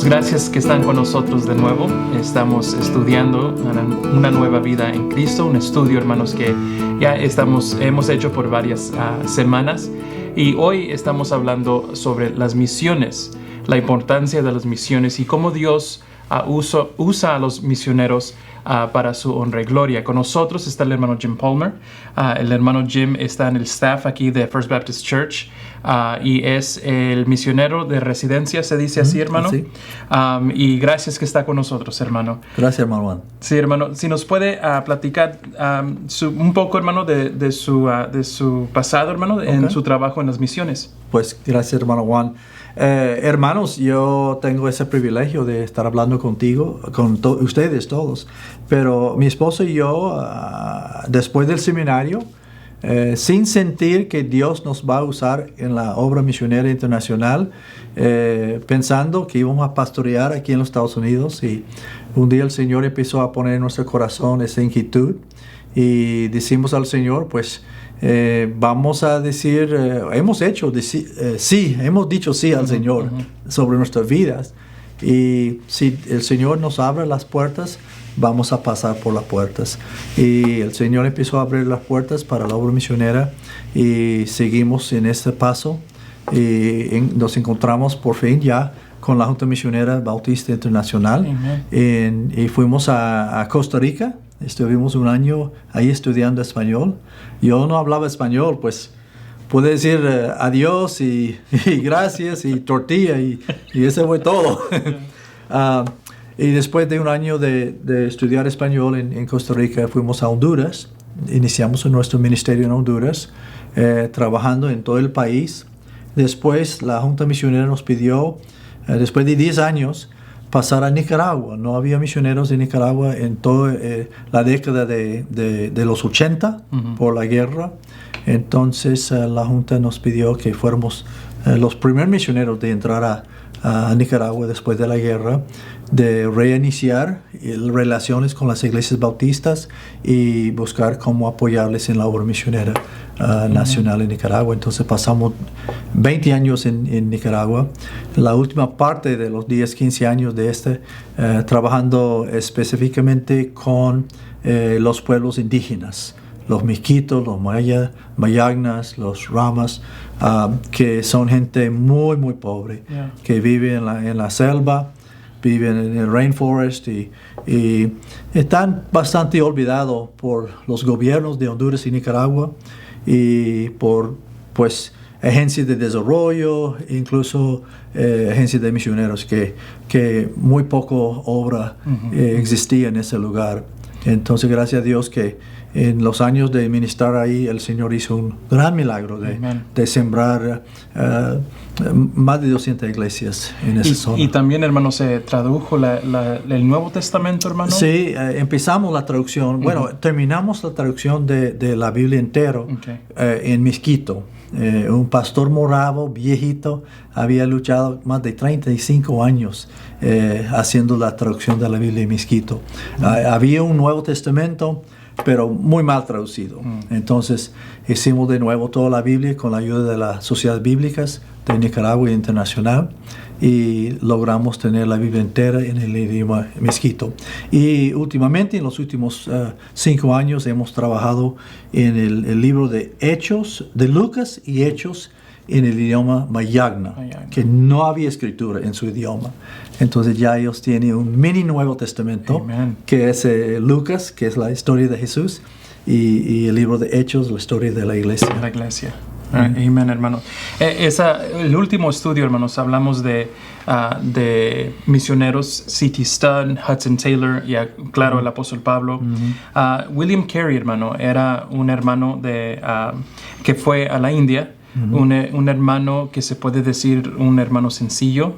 gracias que están con nosotros de nuevo. Estamos estudiando una nueva vida en Cristo, un estudio, hermanos, que ya hemos hecho por varias semanas. Y hoy estamos hablando sobre las misiones, la importancia de las misiones y cómo Dios usa a los misioneros para su honra y gloria. Con nosotros está el hermano Jim Palmer. El hermano Jim está en el staff aquí de First Baptist Church y es el misionero de residencia, se dice así, hermano. Sí. Y gracias que está con nosotros, hermano. Gracias, hermano Juan. Sí, hermano. Si nos puede platicar un poco, hermano, de su pasado, hermano, en su trabajo en las misiones. Pues gracias, hermano Juan. Hermanos, yo tengo ese privilegio de estar hablando contigo, con ustedes todos, pero mi esposo y yo, después del seminario, sin sentir que Dios nos va a usar en la obra misionera internacional, pensando que íbamos a pastorear aquí en los Estados Unidos, y un día el Señor empezó a poner en nuestro corazón esa inquietud y decimos al Señor, pues, vamos a decir, hemos dicho sí al Señor sobre nuestras vidas, y si el Señor nos abre las puertas, vamos a pasar por las puertas. Y el Señor empezó a abrir las puertas para la obra misionera y seguimos en este paso y nos encontramos por fin ya con la Junta Misionera Bautista Internacional y fuimos a Costa Rica. Estuvimos un año ahí estudiando español. Yo no hablaba español, pues pude decir adiós y gracias y tortilla y eso fue todo. Y después de un año de estudiar español en Costa Rica, fuimos a Honduras. Iniciamos nuestro ministerio en Honduras, trabajando en todo el país. Después la Junta Misionera nos pidió, después de 10 años, pasar a Nicaragua. No había misioneros en Nicaragua en toda la década de los 80 por la guerra. Entonces la Junta nos pidió que fuéramos los primeros misioneros de entrar a Nicaragua después de la guerra, de reiniciar relaciones con las iglesias bautistas y buscar cómo apoyarles en la obra misionera nacional en Nicaragua. Entonces pasamos 20 años en Nicaragua, la última parte de los 10-15 años de trabajando específicamente con los pueblos indígenas, los Miskitos, los Mayagnas, los Ramas, que son gente muy, muy pobre, que vive en la selva, viven en el rainforest y están bastante olvidados por los gobiernos de Honduras y Nicaragua y por, pues, agencias de desarrollo, incluso agencias de misioneros, que muy poco obra existía en ese lugar. Entonces, gracias a Dios que en los años de ministrar ahí, el Señor hizo un gran milagro de sembrar más de 200 iglesias en esa zona. Y también, hermano, se tradujo el Nuevo Testamento, hermano. Sí, empezamos la traducción. Bueno, terminamos la traducción de la Biblia entero en Miskito. Un pastor moravo, viejito, había luchado más de 35 años haciendo la traducción de la Biblia en Miskito. Había un Nuevo Testamento, pero muy mal traducido. Entonces hicimos de nuevo toda la Biblia con la ayuda de las sociedades bíblicas de Nicaragua e internacional, y logramos tener la Biblia entera en el idioma miskito. Y últimamente, en los últimos 5 años, hemos trabajado en el libro de Hechos, de Lucas y Hechos, en el idioma Mayagna, que no había escritura en su idioma. Entonces ya ellos tienen un mini Nuevo Testamento, que es Lucas, que es la historia de Jesús, y el libro de Hechos, la historia de la iglesia. La iglesia. Amén, hermano. El último estudio, hermanos, hablamos de misioneros, C.T. Studd, Hudson Taylor y, claro, el apóstol Pablo. William Carey, hermano, era un hermano que fue a la India. Un hermano que se puede decir un hermano sencillo.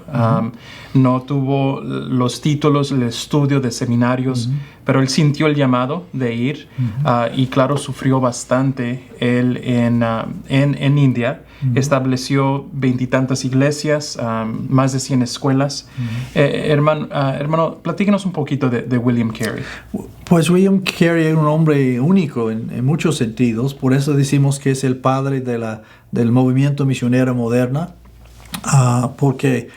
No tuvo los títulos, el estudio de seminarios, pero él sintió el llamado de ir y claro, sufrió bastante él en India. Estableció 20 y tantas iglesias, más de 100 escuelas. Hermano, platíquenos un poquito de William Carey. Pues William Carey era un hombre único en muchos sentidos, por eso decimos que es el padre del movimiento misionero moderno, porque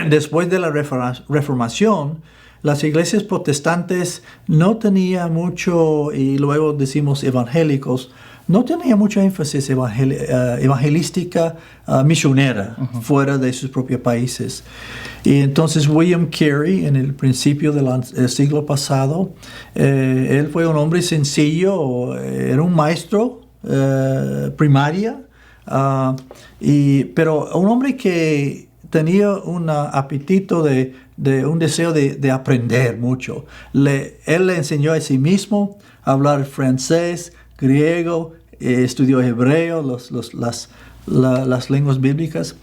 después de la Reformación, las iglesias protestantes no tenían mucho, y luego decimos evangélicos, no tenía mucho énfasis evangelística misionera fuera de sus propios países. Y entonces William Carey, en el principio del siglo pasado, él fue un hombre sencillo, era un maestro primaria, pero un hombre que tenía un apetito un deseo de aprender mucho. Él le enseñó a sí mismo a hablar francés, griego, estudió hebreo, las lenguas bíblicas.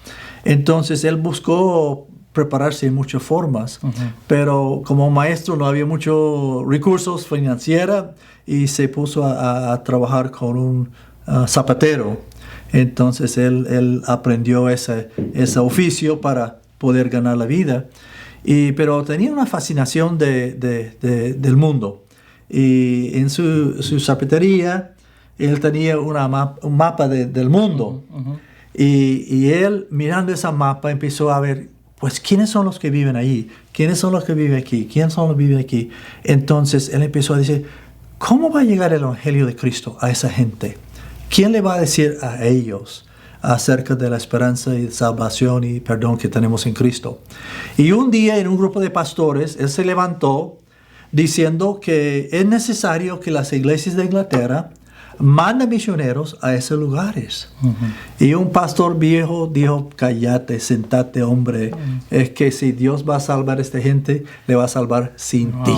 Entonces él buscó prepararse en muchas formas, pero como maestro no había muchos recursos financieros y se puso a trabajar con un zapatero. Entonces él aprendió ese oficio para poder ganar la vida, pero tenía una fascinación del mundo. Y en su zapatería él tenía un mapa del mundo. Y él, mirando ese mapa, empezó a ver, pues, ¿quiénes son los que viven ahí? ¿Quiénes son los que viven aquí? ¿Quiénes son los que viven aquí? Entonces él empezó a decir, ¿cómo va a llegar el Evangelio de Cristo a esa gente? ¿Quién le va a decir a ellos acerca de la esperanza y salvación y perdón que tenemos en Cristo? Y un día, en un grupo de pastores, él se levantó diciendo que es necesario que las iglesias de Inglaterra manden misioneros a esos lugares. Y un pastor viejo dijo, cállate, sentate, hombre. Es que si Dios va a salvar a esta gente, le va a salvar sin ti.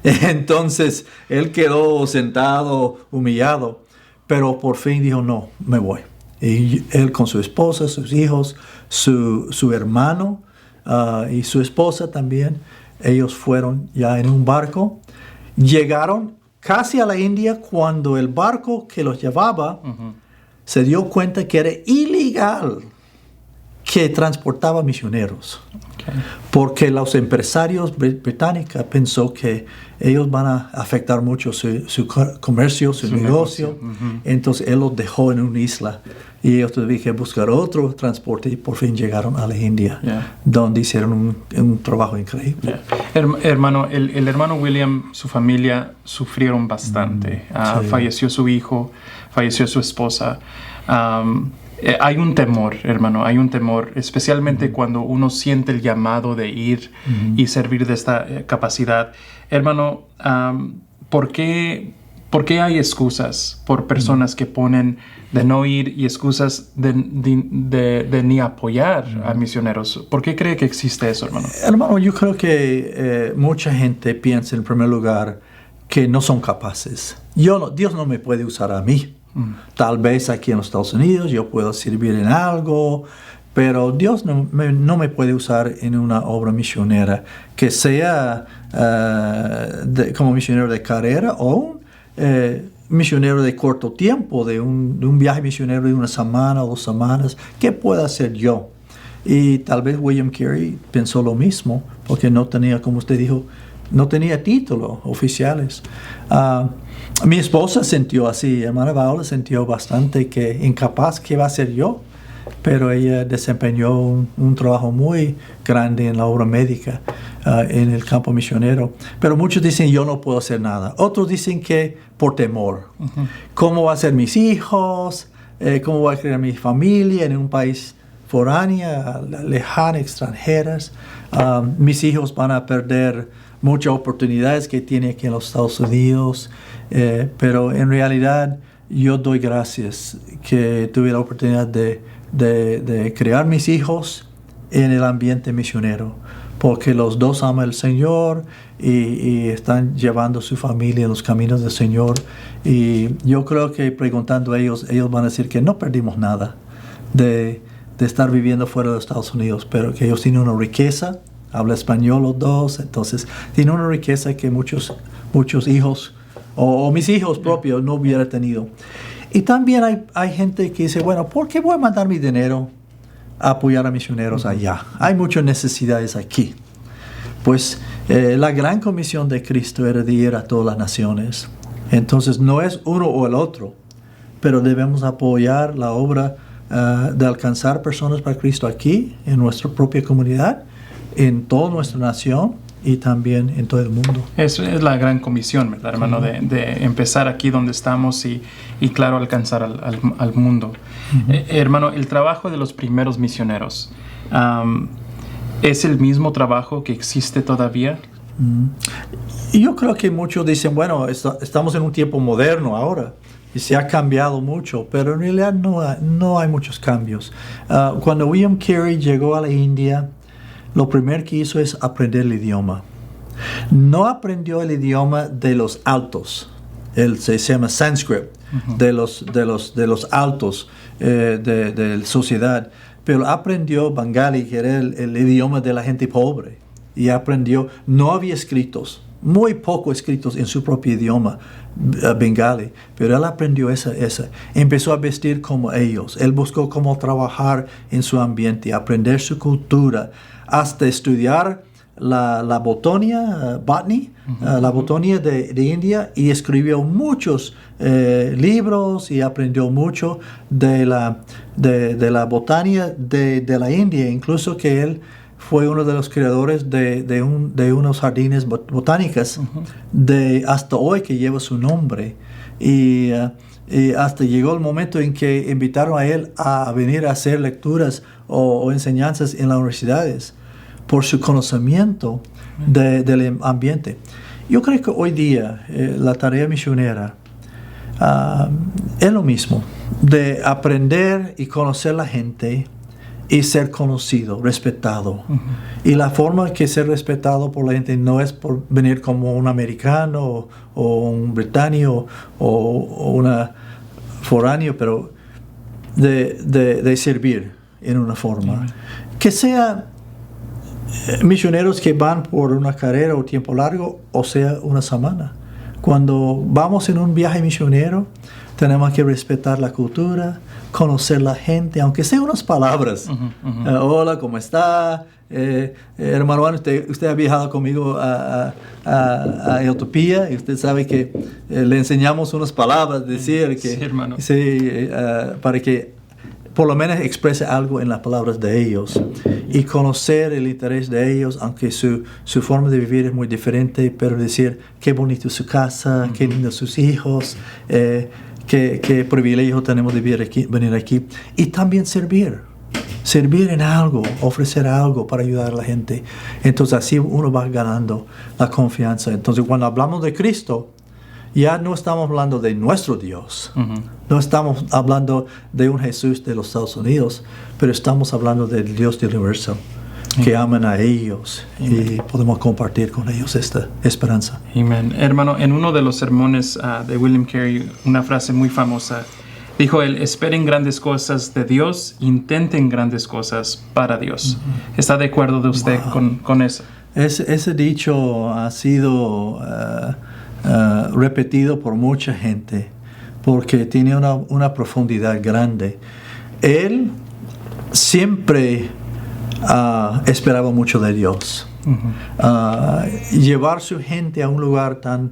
Entonces, él quedó sentado, humillado, pero por fin dijo, no, me voy. Y él con su esposa, sus hijos, su hermano y su esposa también, ellos fueron ya en un barco, llegaron casi a la India cuando el barco que los llevaba se dio cuenta que era ilegal que transportaba misioneros. Porque los empresarios británicos pensó que ellos van a afectar mucho su comercio, su negocio. Entonces él los dejó en una isla y ellos tuvieron que buscar otro transporte y por fin llegaron a la India, donde hicieron un trabajo increíble. Hermano, el hermano William, su familia sufrieron bastante. Falleció su hijo, falleció su esposa. Hay un temor, hermano, hay un temor, especialmente cuando uno siente el llamado de ir y servir de esta capacidad. Hermano, ¿por qué hay excusas por personas que ponen de no ir y excusas de ni apoyar a misioneros? ¿Por qué cree que existe eso, hermano? Hermano, yo creo que mucha gente piensa en primer lugar que no son capaces. Dios no me puede usar a mí. Tal vez aquí en los Estados Unidos yo puedo servir en algo, pero Dios no me puede usar en una obra misionera, que sea como misionero de carrera o misionero de corto tiempo, de un viaje misionero de una semana o 2 semanas. ¿Qué puedo hacer yo? Y tal vez William Carey pensó lo mismo, porque no tenía, como usted dijo, no tenía títulos oficiales. Mi esposa sintió así, hermana Paola sintió bastante que incapaz, ¿qué va a hacer yo? Pero ella desempeñó un trabajo muy grande en la obra médica, en el campo misionero. Pero muchos dicen, yo no puedo hacer nada. Otros dicen que por temor. ¿Cómo va a ser mis hijos? ¿Cómo va a crear mi familia en un país foránea, lejana, extranjeras? Mis hijos van a perder muchas oportunidades que tiene aquí en los Estados Unidos, pero en realidad yo doy gracias que tuve la oportunidad de criar mis hijos en el ambiente misionero, porque los dos aman al Señor y están llevando su familia en los caminos del Señor. Y yo creo que preguntando a ellos van a decir que no perdimos nada de estar viviendo fuera de los Estados Unidos, pero que ellos tienen una riqueza. Habla español los dos, entonces tiene una riqueza que muchos hijos o mis hijos propios no hubiera tenido. Y también hay gente que dice, bueno, ¿por qué voy a mandar mi dinero a apoyar a misioneros allá? Hay muchas necesidades aquí. Pues la gran comisión de Cristo era de ir a todas las naciones. Entonces no es uno o el otro, pero debemos apoyar la obra de alcanzar personas para Cristo aquí, en nuestra propia comunidad, en toda nuestra nación y también en todo el mundo. Eso es la gran comisión, ¿verdad, hermano? De empezar aquí donde estamos y claro, alcanzar al mundo. Hermano, el trabajo de los primeros misioneros, ¿es el mismo trabajo que existe todavía? Y yo creo que muchos dicen, bueno, estamos en un tiempo moderno ahora y se ha cambiado mucho, pero en realidad no hay muchos cambios. Cuando William Carey llegó a la India, lo primero que hizo es aprender el idioma. No aprendió el idioma de los altos, se llama Sanskrit, de los altos de la sociedad, pero aprendió Bengali, que era el idioma de la gente pobre, y aprendió, no había escritos, muy poco escritos en su propio idioma, Bengali, pero él aprendió esa. Empezó a vestir como ellos, él buscó cómo trabajar en su ambiente, aprender su cultura, hasta estudiar la botánica, botany, la botánica de India, y escribió muchos libros y aprendió mucho de la botánica de la India, incluso que él fue uno de los creadores de unos jardines botánicos hasta hoy que lleva su nombre. Y hasta llegó el momento en que invitaron a él a venir a hacer lecturas o enseñanzas en las universidades por su conocimiento del ambiente. Yo creo que hoy día la tarea misionera es lo mismo, de aprender y conocer la gente y ser conocido, respetado. Y la forma que ser respetado por la gente no es por venir como un americano o un británico o una foráneo, pero de servir en una forma. Que sea misioneros que van por una carrera o tiempo largo, o sea una semana. Cuando vamos en un viaje misionero, tenemos que respetar la cultura, conocer la gente, aunque sean unas palabras. Hola, ¿cómo está? Hermano, usted ha viajado conmigo a Etiopía y usted sabe que le enseñamos unas palabras, decir que, sí, hermano. Sí, para que por lo menos exprese algo en las palabras de ellos y conocer el interés de ellos, aunque su forma de vivir es muy diferente, pero decir qué bonito es su casa, qué lindos sus hijos, qué privilegio tenemos de venir aquí, y también servir en algo, ofrecer algo para ayudar a la gente. Entonces así uno va ganando la confianza. Entonces cuando hablamos de Cristo, ya no estamos hablando de nuestro Dios, no estamos hablando de un Jesús de los Estados Unidos, pero estamos hablando del Dios del universo, que aman a ellos y podemos compartir con ellos esta esperanza. Amén. Hermano, en uno de los sermones de William Carey, una frase muy famosa, dijo él: esperen grandes cosas de Dios, intenten grandes cosas para Dios. ¿Está de acuerdo de usted con eso? Ese dicho ha sido repetido por mucha gente porque tiene una profundidad grande. Él siempre esperaba mucho de Dios. Llevar su gente a un lugar tan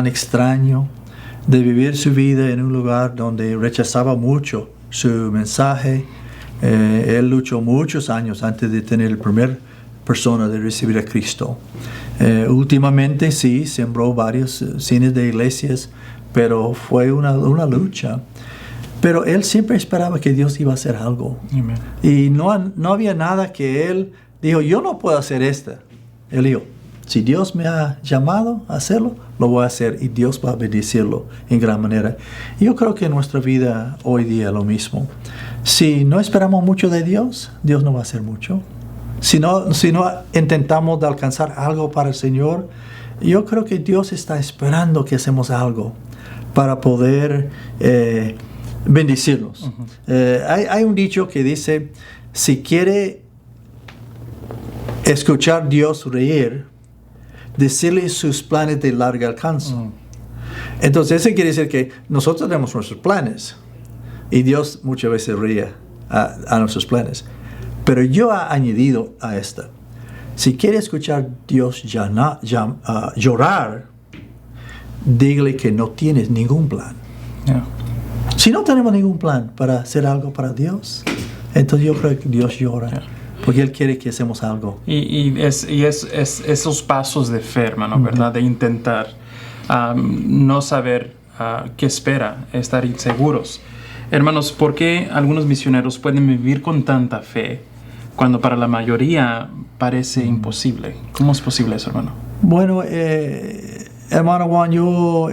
extraño, de vivir su vida en un lugar donde rechazaba mucho su mensaje. Él luchó muchos años antes de tener la primera persona de recibir a Cristo. Últimamente sí, sembró varios cines de iglesias, pero fue una lucha. Pero él siempre esperaba que Dios iba a hacer algo. Amen. Y no había nada que él dijo, yo no puedo hacer esto. Él dijo, si Dios me ha llamado a hacerlo, lo voy a hacer y Dios va a bendecirlo en gran manera. Y yo creo que en nuestra vida hoy día es lo mismo. Si no esperamos mucho de Dios, Dios no va a hacer mucho. Si no intentamos de alcanzar algo para el Señor, yo creo que Dios está esperando que hacemos algo para poder bendecirnos. Hay un dicho que dice, si quiere escuchar a Dios reír, decirle sus planes de largo alcance. Entonces eso quiere decir que nosotros tenemos nuestros planes y Dios muchas veces ríe a nuestros planes. Pero yo he añadido a esta, si quiere escuchar a Dios llorar, dígale que no tienes ningún plan. Si no tenemos ningún plan para hacer algo para Dios, entonces yo creo que Dios llora. Porque Él quiere que hacemos algo. Y es esos pasos de fe, hermano, ¿verdad? De intentar no saber qué espera, estar inseguros. Hermanos, ¿por qué algunos misioneros pueden vivir con tanta fe cuando para la mayoría parece imposible? ¿Cómo es posible eso, hermano? Bueno, hermano Juan,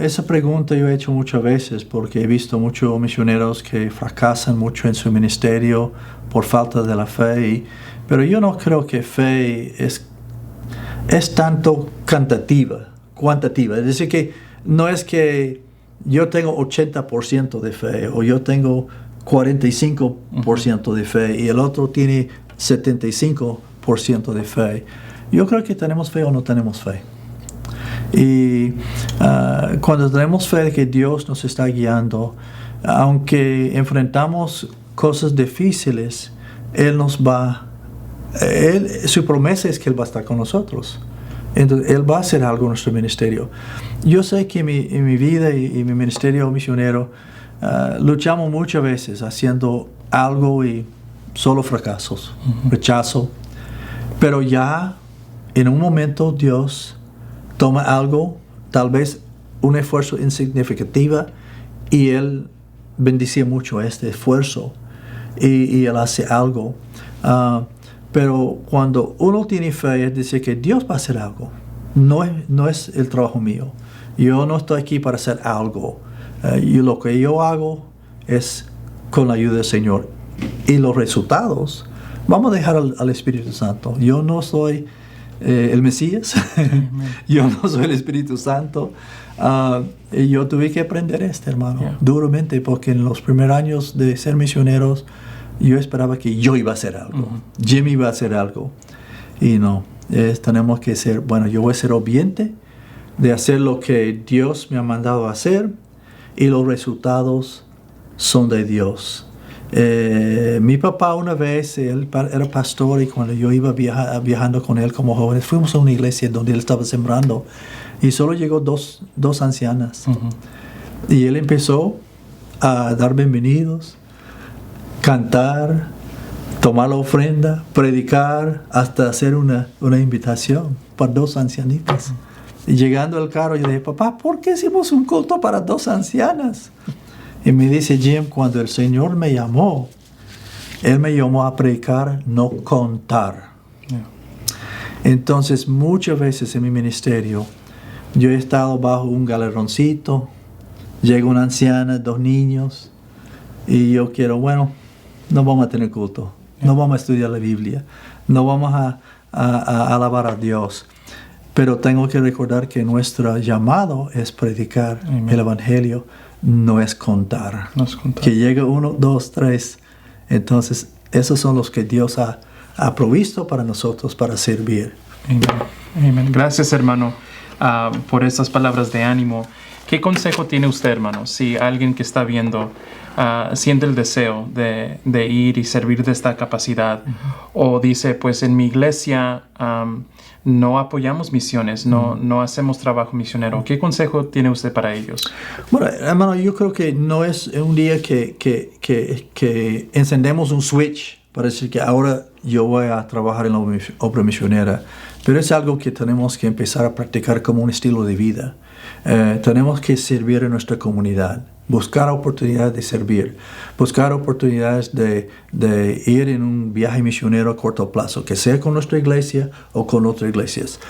esa pregunta yo he hecho muchas veces porque he visto muchos misioneros que fracasan mucho en su ministerio por falta de la fe. Pero yo no creo que fe es tanto cuantitativa. Es decir, que no es que yo tengo 80% de fe o yo tengo 45% de fe y el otro tiene 75% de fe. Yo creo que tenemos fe o no tenemos fe. Y cuando tenemos fe de que Dios nos está guiando, aunque enfrentamos cosas difíciles, su promesa es que Él va a estar con nosotros. Entonces, Él va a hacer algo en nuestro ministerio. Yo sé que en mi vida y mi ministerio misionero luchamos muchas veces haciendo algo y solo fracasos, rechazo. Pero ya en un momento Dios toma algo, tal vez un esfuerzo insignificativo, y Él bendice mucho este esfuerzo y Él hace algo. Pero cuando uno tiene fe, es decir que Dios va a hacer algo. No es el trabajo mío. Yo no estoy aquí para hacer algo. Lo que yo hago es con la ayuda del Señor. Y los resultados, vamos a dejar al Espíritu Santo. Yo no soy el Mesías. Yo no soy el Espíritu Santo. Yo tuve que aprender hermano, duramente, porque en los primeros años de ser misioneros, yo esperaba que yo iba a hacer algo. Jimmy iba a hacer algo. Y no. Tenemos que ser, yo voy a ser obediente de hacer lo que Dios me ha mandado a hacer, y los resultados son de Dios. Mi papá una vez, él era pastor, y cuando yo iba viajando con él como jóvenes, fuimos a una iglesia donde él estaba sembrando, y solo llegó dos ancianas. Y él empezó a dar bienvenidos, cantar, tomar la ofrenda, predicar, hasta hacer una invitación para 2 ancianitas. Y llegando al carro, yo dije, papá, ¿por qué hicimos un culto para 2 ancianas? Y me dice, Jim, cuando el Señor me llamó, Él me llamó a predicar, no contar. Entonces, muchas veces en mi ministerio, yo he estado bajo un galeroncito, llega una anciana, 2 niños, y yo quiero, no vamos a tener culto, no vamos a estudiar la Biblia, no vamos a alabar a Dios. Pero tengo que recordar que nuestro llamado es predicar el Evangelio, no es contar. Que llega 1, 2, 3. Entonces, esos son los que Dios ha provisto para nosotros para servir. Amén. Gracias, hermano, por estas palabras de ánimo. ¿Qué consejo tiene usted, hermano, si alguien que está viendo siente el deseo de ir y servir de esta capacidad, o dice, pues en mi iglesia no apoyamos misiones, no hacemos trabajo misionero? ¿Qué consejo tiene usted para ellos? Bueno, hermano, yo creo que no es un día que encendemos un switch para decir que ahora yo voy a trabajar en la obra misionera, pero es algo que tenemos que empezar a practicar como un estilo de vida. Tenemos que servir en nuestra comunidad, buscar oportunidades de servir, buscar oportunidades de ir en un viaje misionero a corto plazo, que sea con nuestra iglesia o con otras iglesias.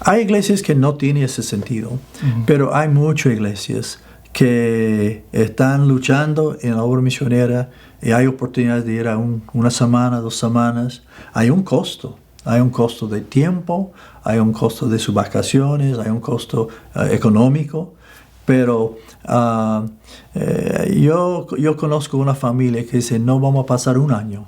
Hay iglesias que no tienen ese sentido, pero hay muchas iglesias que están luchando en la obra misionera, y hay oportunidades de ir a una semana, 2 semanas. Hay un costo. Hay un costo de tiempo, hay un costo de sus vacaciones, hay un costo económico. Pero yo conozco una familia que dice, no vamos a pasar un año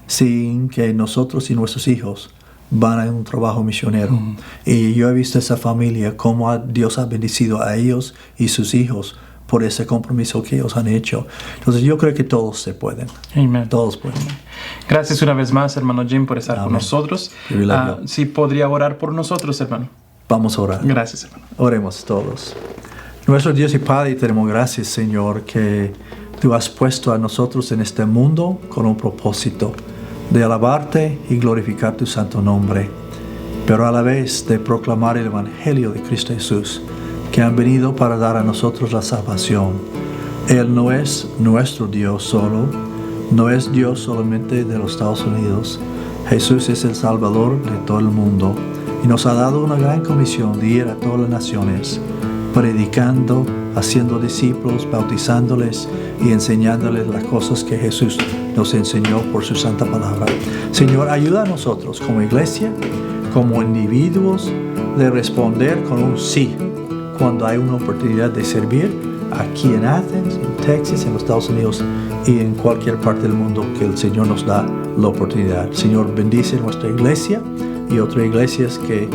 sin que nosotros y nuestros hijos van a un trabajo misionero. Y yo he visto esa familia, cómo Dios ha bendecido a ellos y sus hijos por ese compromiso que ellos han hecho. Entonces yo creo que todos se pueden. Amén. Todos pueden. Gracias una vez más, hermano Jim, por estar con nosotros. Si podría orar por nosotros, hermano. Vamos a orar. Gracias, hermano. Oremos todos. Nuestro Dios y Padre, te damos gracias, Señor, que Tú has puesto a nosotros en este mundo con un propósito de alabarte y glorificar tu santo nombre, pero a la vez de proclamar el Evangelio de Cristo Jesús, que han venido para dar a nosotros la salvación. Él no es nuestro Dios solo, no es Dios solamente de los Estados Unidos. Jesús es el Salvador de todo el mundo y nos ha dado una gran comisión de ir a todas las naciones, predicando, haciendo discípulos, bautizándoles y enseñándoles las cosas que Jesús nos enseñó por su santa palabra. Señor, ayuda a nosotros como iglesia, como individuos, de responder con un sí cuando hay una oportunidad de servir aquí en Athens, en Texas, en los Estados Unidos y en cualquier parte del mundo que el Señor nos da la oportunidad. Señor, bendice nuestra iglesia y otras iglesias que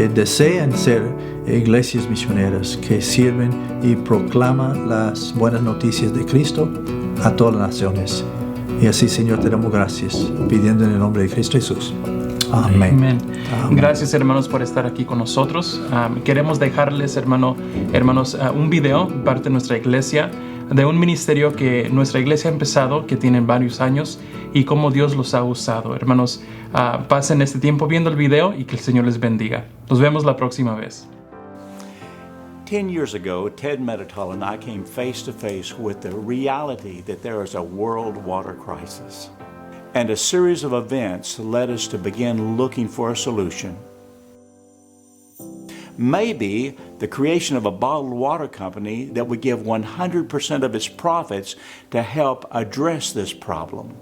desean ser iglesias misioneras, que sirven y proclaman las buenas noticias de Cristo a todas las naciones. Y así, Señor, te damos gracias, pidiendo en el nombre de Cristo Jesús. Amén. Amén. Gracias, hermanos, por estar aquí con nosotros. Queremos dejarles, hermanos, un video, parte de nuestra iglesia, de un ministerio que nuestra iglesia ha empezado, que tiene varios años, y cómo Dios los ha usado. Hermanos, pasen este tiempo viendo el video y que el Señor les bendiga. Nos vemos la próxima vez. 10 years ago, Ted Meditol and I came face to face with the reality that there is a world water crisis. And a series of events led us to begin looking for a solution. Maybe the creation of a bottled water company that would give 100% of its profits to help address this problem.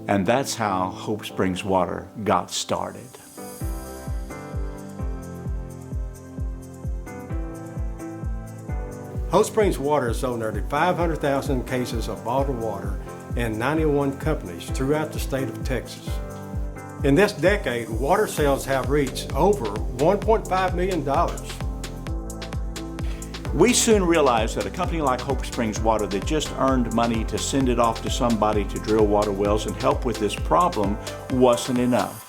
And that's how Hope Springs Water got started. Hope Springs Water has sold nearly 500,000 cases of bottled water in 91 companies throughout the state of Texas. In this decade, water sales have reached over $1.5 million. We soon realized that a company like Hope Springs Water that just earned money to send it off to somebody to drill water wells and help with this problem wasn't enough.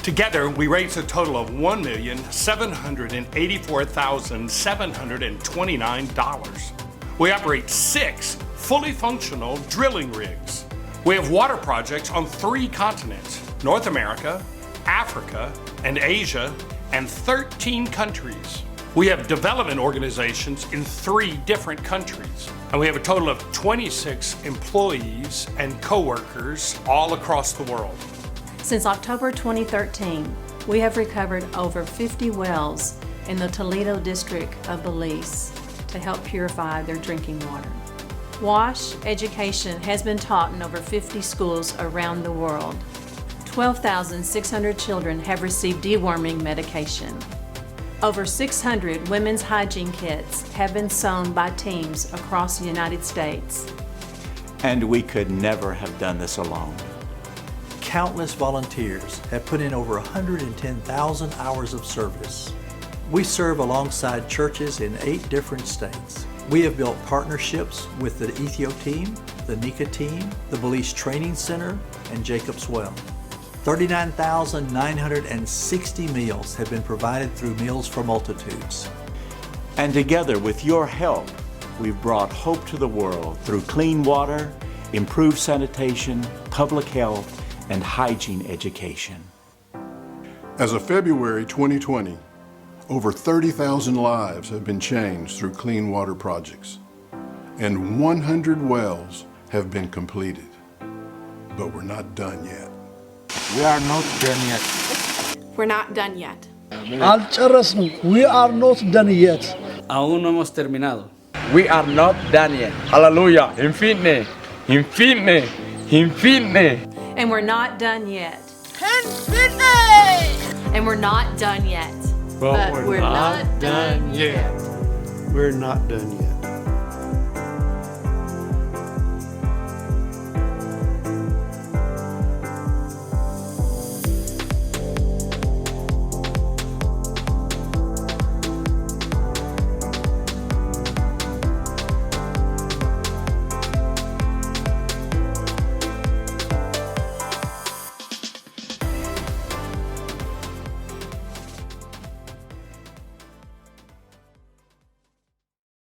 Together, we raised a total of $1,784,729. We operate 6 fully functional drilling rigs. We have water projects on 3 continents, North America, Africa, and Asia, and 13 countries. We have development organizations in 3 different countries, and we have a total of 26 employees and co-workers all across the world. Since October 2013, we have recovered over 50 wells in the Toledo district of Belize to help purify their drinking water. WASH education has been taught in over 50 schools around the world. 12,600 children have received deworming medication. Over 600 women's hygiene kits have been sewn by teams across the United States. And we could never have done this alone. Countless volunteers have put in over 110,000 hours of service. We serve alongside churches in 8 different states. We have built partnerships with the Ethio team, the Nika team, the Belize Training Center, and Jacob's Well. 39,960 meals have been provided through Meals for Multitudes. And together, with your help, we've brought hope to the world through clean water, improved sanitation, public health, and hygiene education. As of February 2020, over 30,000 lives have been changed through clean water projects, and 100 wells have been completed. But we're not done yet. We are not done yet. We're not done yet. Alጨረስንም. We are not done yet. Aún no hemos terminado. We are not done yet. Hallelujah. Infine. Infine. Infine. And we're not done yet. And we're not done yet. But we're not done yet. We're not done yet.